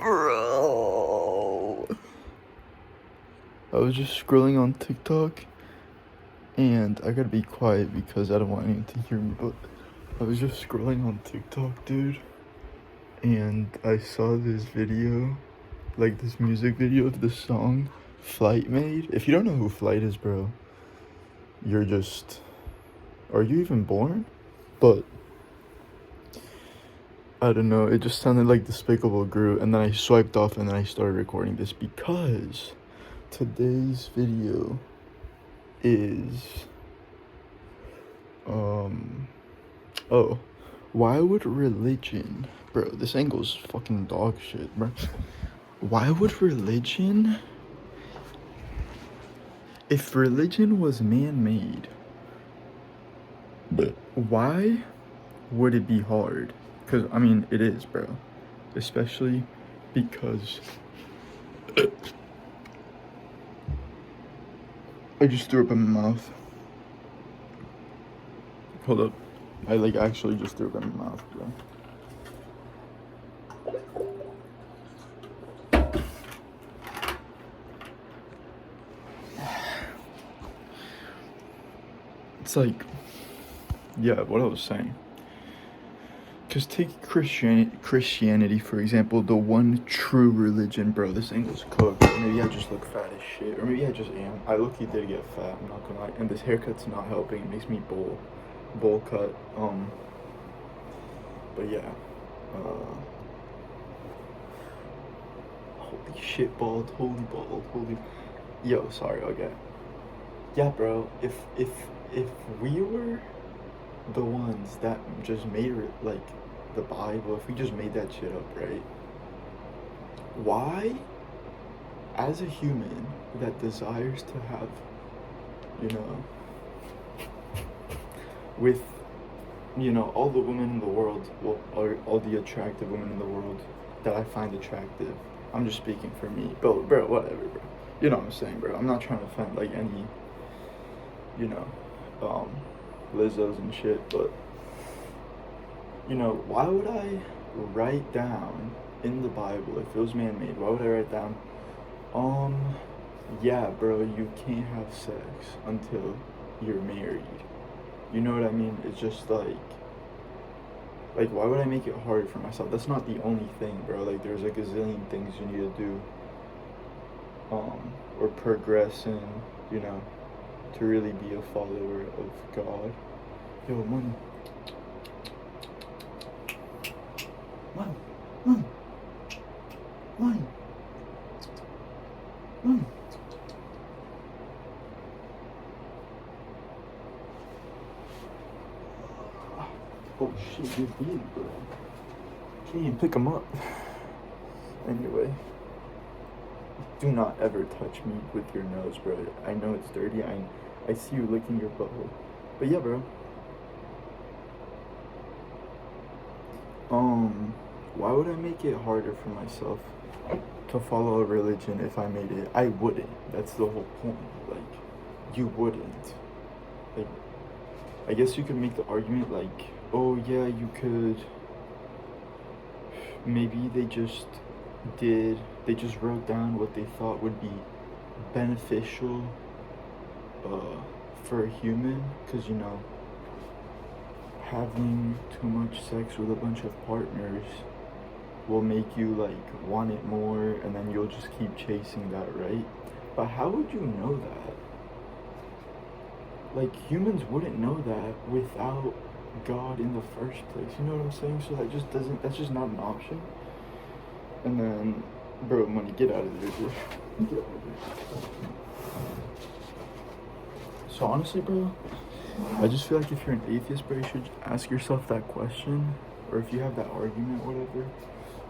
Bro, I was just scrolling on TikTok, and I gotta be quiet because I don't want anyone to hear me, but I was just scrolling on TikTok, dude, and I saw this video, like this music video of the song Flight Made. If you don't know who Flight is, bro, you're just, are you even born? But I don't know, it just sounded like Despicable Groot, and then I swiped off and then I started recording this because today's video is oh, why would religion, bro, this angle's fucking dog shit, bro. Why would religion, if religion was man-made, why would it be hard? Because I mean it is, bro, especially because I just threw up in my mouth. Hold up. I actually just threw up in my mouth, bro. It's like, yeah, what I was saying. Because take Christianity, for example, the one true religion, bro. This angle's cooked. Maybe I just look fat as shit. Or maybe I just am. I look, he did get fat, I'm not gonna lie. And this haircut's not helping. It makes me bowl cut. But yeah. Holy shit, bald. Holy bald. Holy. Yo, sorry, okay. Yeah, bro. If we were the ones that just made it, like the Bible, if we just made that shit up, right? Why, as a human that desires to have, you know, with, you know, all the women in the world, well, or all the attractive women in the world that I find attractive, I'm just speaking for me, bro, whatever, bro. You know what I'm saying, bro? I'm not trying to offend, like, any, you know, Lizzos and shit, but, you know, why would I write down in the Bible, if it was man-made, why would I write down, yeah, bro, you can't have sex until you're married? You know what I mean? It's just like, why would I make it hard for myself? That's not the only thing, bro. Like, there's a gazillion things you need to do, or progress in, you know, to really be a follower of God. Yo, money. Money. Oh shit, you're big, bro. Can't even pick them up. Anyway. Do not ever touch me with your nose, bro. I know it's dirty. I see you licking your butthole. But yeah, bro. Why would I make it harder for myself to follow a religion if I made it? I wouldn't. That's the whole point. Like, you wouldn't. Like, I guess you could make the argument like, oh yeah, you could. Maybe they just wrote down what they thought would be beneficial for a human, because, you know, having too much sex with a bunch of partners will make you like want it more, and then you'll just keep chasing that, right? But how would you know that? Like, humans wouldn't know that without God in the first place, you know what I'm saying? So that's just not an option. And then, bro, money, get out of there, dude. Get out of there. So honestly, bro, I just feel like if you're an atheist, bro, you should ask yourself that question. Or if you have that argument, whatever.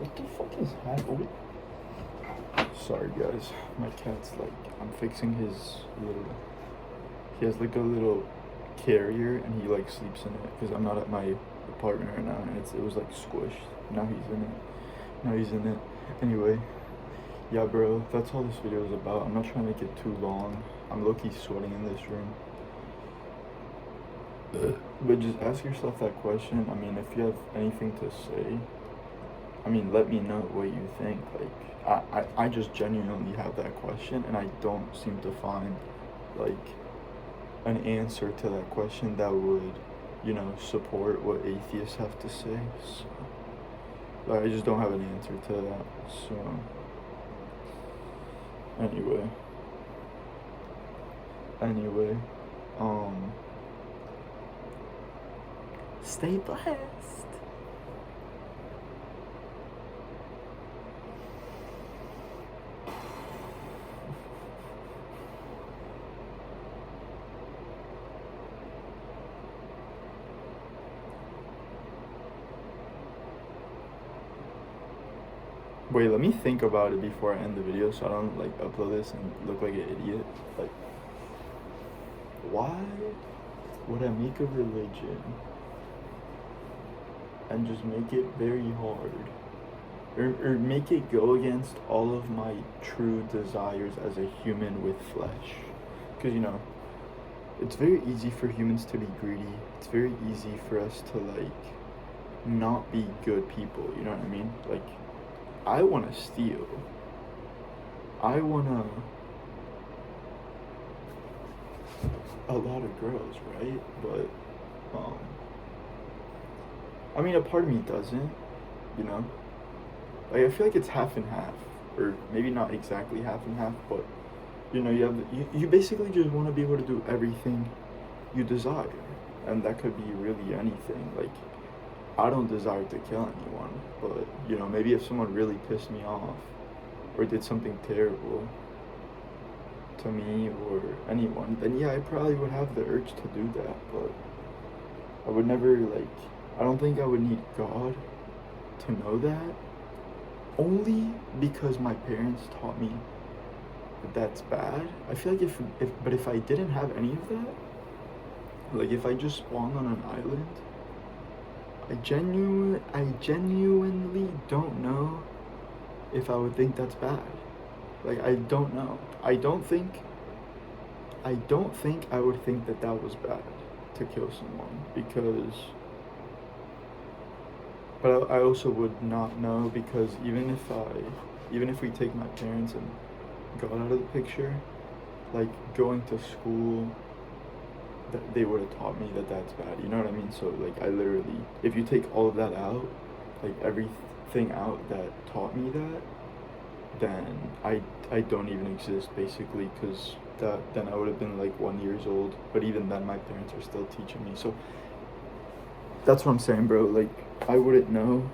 What the fuck is happening? Sorry, guys. My cat's like, I'm fixing his little, he has like a little carrier, and he like sleeps in it, because I'm not at my apartment right now, and it was like squished. Now he's in it. Anyway, yeah, bro, that's all this video is about. I'm not trying to make it too long. I'm low-key sweating in this room. But just ask yourself that question. I mean, if you have anything to say, I mean, let me know what you think. Like, I just genuinely have that question, and I don't seem to find, like, an answer to that question that would, support what atheists have to say. So, like, I just don't have an answer to that. So, anyway, um, stay blessed. Wait, let me think about it before I end the video so I don't, like, upload this and look like an idiot. Like, why would I make a religion and just make it very hard? Or make it go against all of my true desires as a human with flesh? Because, it's very easy for humans to be greedy. It's very easy for us to, like, not be good people, you know what I mean? Like, I want to steal. I want a lot of girls, right? But, I mean, a part of me doesn't, you know? Like, I feel like it's half and half. Or maybe not exactly half and half, but, you basically just want to be able to do everything you desire. And that could be really anything. Like, I don't desire to kill anyone, but, maybe if someone really pissed me off or did something terrible to me or anyone, then yeah, I probably would have the urge to do that, but I would never, like, I don't think I would need God to know that, only because my parents taught me that that's bad. I feel like if I didn't have any of that, like, if I just spawned on an island, I genuinely don't know if I would think that's bad. Like, I don't know. I don't think I would think that that was bad to kill someone, because, but I also would not know, because even if we take my parents and God out of the picture, like, going to school, that they would have taught me that that's bad, you know what I mean? So, like, I literally, if you take all of that out, like, everything out that taught me that, then I don't even exist, basically, because then I would have been like 1 year old, but even then my parents are still teaching me. So that's what I'm saying, bro. Like, I wouldn't know.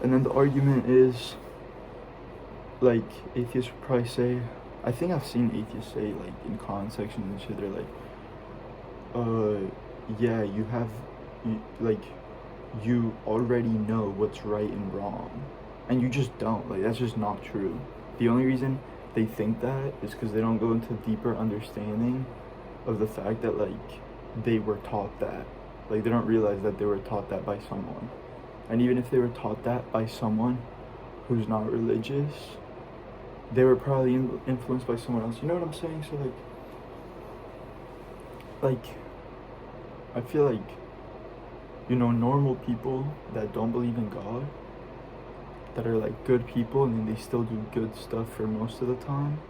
And then the argument is, like, atheists would probably say, I think I've seen atheists say, like, in comment sections and shit, they're like, yeah, you already know what's right and wrong, and you just don't. Like, that's just not true. The only reason they think that is because they don't go into deeper understanding of the fact that, like, they were taught that. Like, they don't realize that they were taught that by someone. And even if they were taught that by someone who's not religious, they were probably influenced by someone else. You know what I'm saying? So, like, I feel like, normal people that don't believe in God, that are, like, good people and they still do good stuff for most of the time,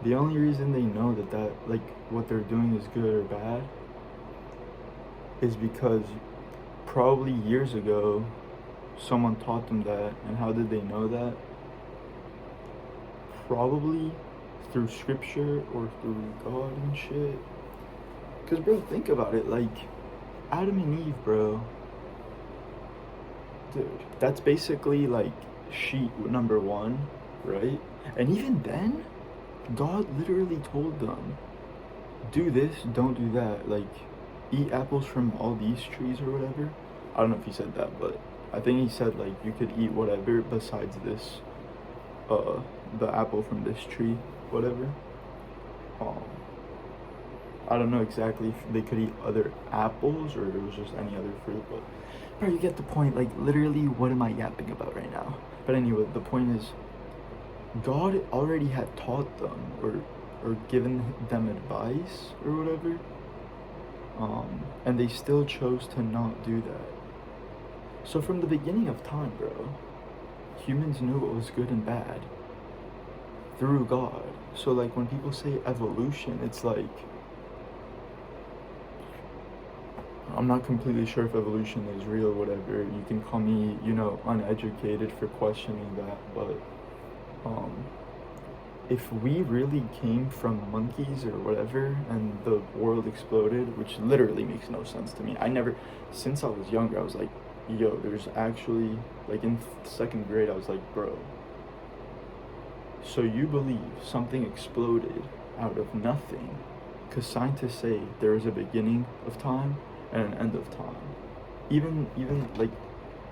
the only reason they know that like, what they're doing is good or bad is because probably years ago someone taught them that. And how did they know that? Probably through scripture or through God and shit. Because, bro, think about it, like, Adam and Eve, bro. Dude, that's basically, like, sheet number one, right? And even then, God literally told them, do this, don't do that. Like, eat apples from all these trees or whatever. I don't know if he said that, but I think he said, like, you could eat whatever besides this, the apple from this tree, whatever. I don't know exactly if they could eat other apples or it was just any other fruit, but, bro, you get the point. Like, literally, what am I yapping about right now? But anyway, the point is, God already had taught them or given them advice or whatever, and they still chose to not do that. So from the beginning of time, bro, humans knew what was good and bad through God. So like when people say evolution, it's like, I'm not completely sure if evolution is real or whatever. You can call me, uneducated for questioning that, but if we really came from monkeys or whatever and the world exploded, which literally makes no sense to me. Since I was younger, I was like, yo, there's actually, like in second grade, I was like, bro, so you believe something exploded out of nothing? Because scientists say there is a beginning of time and an end of time. Even like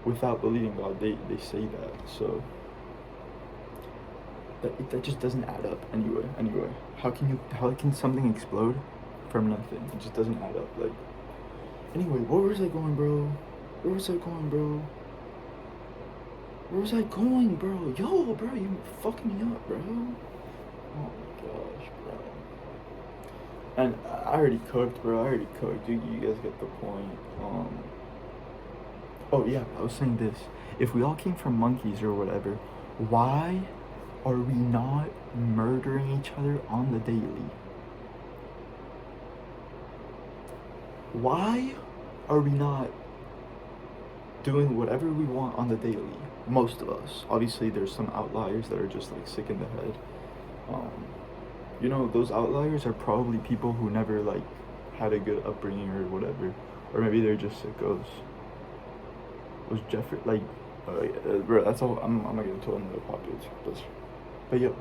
without believing God, they say that. So that just doesn't add up anyway. How can something explode from nothing? It just doesn't add up. Like, anyway, where was I going, bro? Where was I going, bro? Yo, bro, you fucking me up, bro. Oh my gosh, bro. And I already cooked, bro. You guys get the point. Oh yeah, I was saying this. If we all came from monkeys or whatever, why are we not murdering each other on the daily? Why are we not doing whatever we want on the daily? Most of us. Obviously, there's some outliers that are just like sick in the head. Those outliers are probably people who never like had a good upbringing or whatever, or maybe they're just sickos. Was Jeffrey like? Bro, that's all. I'm gonna get into another podcast, but yo,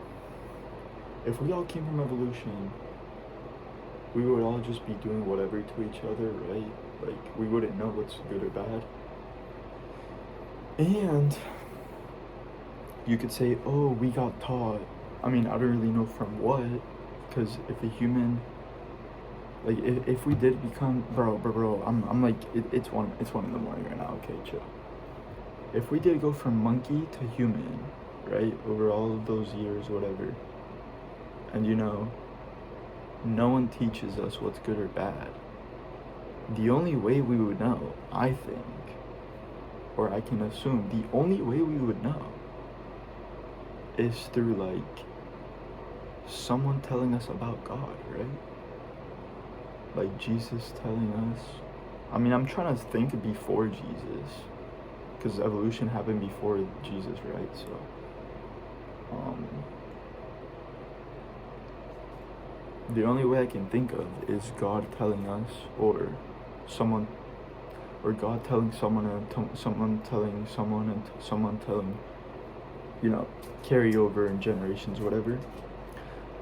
if we all came from evolution, we would all just be doing whatever to each other, right? Like, we wouldn't know what's good or bad. And you could say, oh, we got taught. I mean, I don't really know from what, because if a human, like, if we did become, bro, I'm like, it's one in the morning right now. Okay, chill. If we did go from monkey to human, right, over all of those years, whatever, and no one teaches us what's good or bad. The only way we would know, I think, or I can assume, the only way we would know is through like someone telling us about God, right? Like Jesus telling us. I mean, I'm trying to think before Jesus, because evolution happened before Jesus, right? So, the only way I can think of is God telling us, or God telling someone, and someone telling someone, and someone telling, carry over in generations, whatever.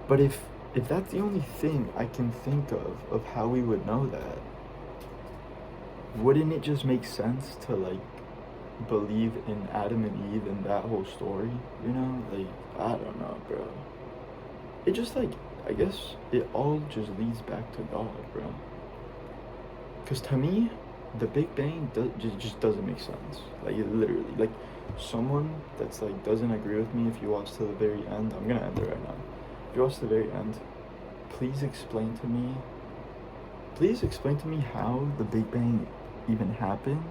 But if that's the only thing I can think of how we would know that, wouldn't it just make sense to like believe in Adam and Eve and that whole story? Like, I don't know, bro. It just like, I guess it all just leads back to God, bro. Because to me, the Big Bang just doesn't make sense. Like, it literally, like, someone that's like doesn't agree with me, if you watch to the very end, I'm gonna end it right now. If you watch to the very end, please explain to me how the Big Bang even happened.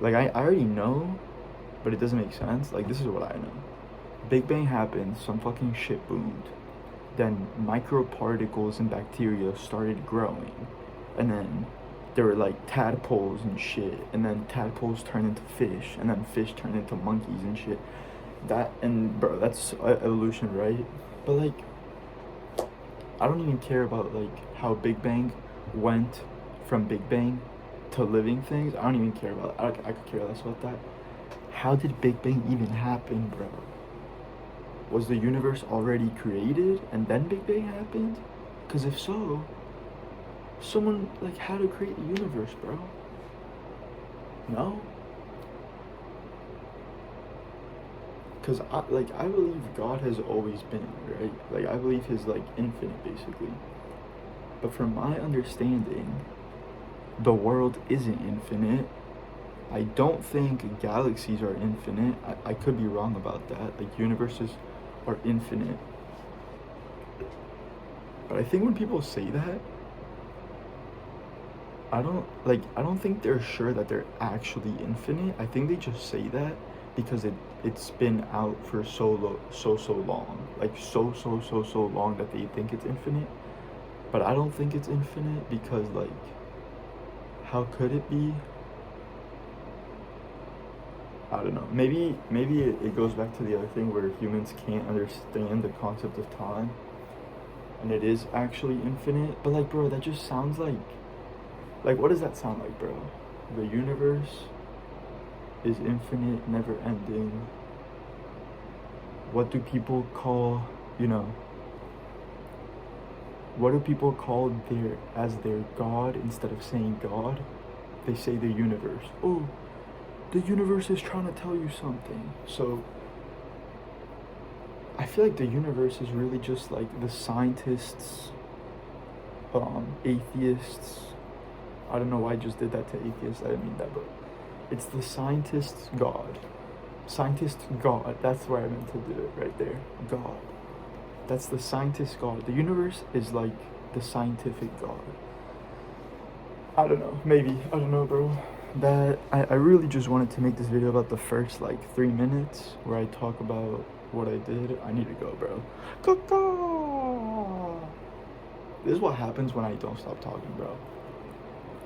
Like, I already know, but it doesn't make sense. Like, this is what I know. Big Bang happened, some fucking shit boomed. Then microparticles and bacteria started growing. And then there were like tadpoles and shit. And then tadpoles turned into fish. And then fish turned into monkeys and shit. Bro, that's evolution, right? But like, I don't even care about like how Big Bang went from Big Bang to living things. I don't even care about that. I could care less about that. How did Big Bang even happen, bro? Was the universe already created and then Big Bang happened? Because if so, someone like had to create the universe, bro. No? Because I believe God has always been, right? Like, I believe he's like infinite, basically. But from my understanding, the world isn't infinite. I don't think galaxies are infinite. I could be wrong about that. Like, universes are infinite. But I think when people say that, I don't think they're sure that they're actually infinite. I think they just say that because it's been out for so long, like so long that they think it's infinite. But I don't think it's infinite because, like, how could it be? I don't know. Maybe it goes back to the other thing where humans can't understand the concept of time, and it is actually infinite. But like, bro, that just sounds like what does that sound like, bro? The universe is infinite, never ending. What do people call, you know? What do people call their God instead of saying God? They say the universe. Oh, the universe is trying to tell you something. So I feel like the universe is really just like the scientists, atheists. I don't know why I just did that to atheists. I didn't mean that, but it's the scientists' God. Scientist God. That's where I meant to do it right there. God. That's the scientist God. The universe is like the scientific God. I don't know. Maybe. I don't know, bro. That I really just wanted to make this video about the first like 3 minutes where I talk about what I did. I need to go, bro. Caca! This is what happens when I don't stop talking, bro.